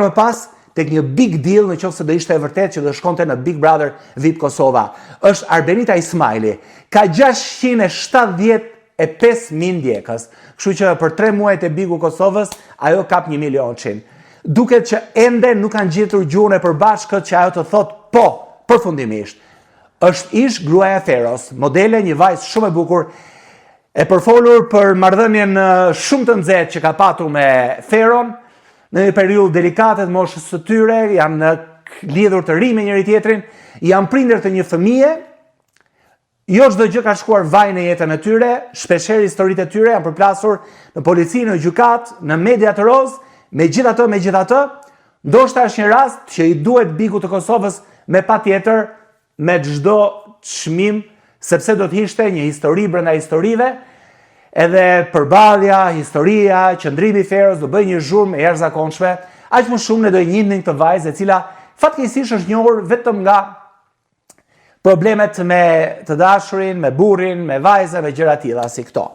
më pas tek një big deal në qoftë se do ishte e vërtet që do shkonte në Big Brother VIP Kosova. Është Arbenita Ismaili. Ka 675.000 ndjekës. Kështu që për 3 muajt e Bigu Kosovës, ajo kap 1 milion. Duket që ende nuk kanë gjetur gjuhën e përbashkët që ajo të thot po, përfundimisht. Është ish gruaja Feros, modele, një vajzë shumë e bukur, e përfolur për marrëdhënien shumë të nxehtë që ka patur me Feron, në një periudhë delikate të moshës së tyre, janë lidhur të ri me njëri tjetrin, janë prindër të një fëmije, jo çdo gjë ka shkuar vaj në jetën e tyre, shpeshherë historitë e tyre janë përplasur në polici, në gjykat, në media të rozë, megjithatë, ndoshta është një rast që i duhet Bigut të Kosovës me patjetër me çdo çmim, sepse do të ishte një histori brenda historive, edhe përballja, historia, qëndrimi i Feros do bëjë një zhurmë e jashtëzakonshme, aq më shumë ne do i njihnim këtë vajzë e cila fatkeqësisht është njohur vetëm nga problemet me të dashurin, me burrin, me vajza, me gjëra të tilla si këto.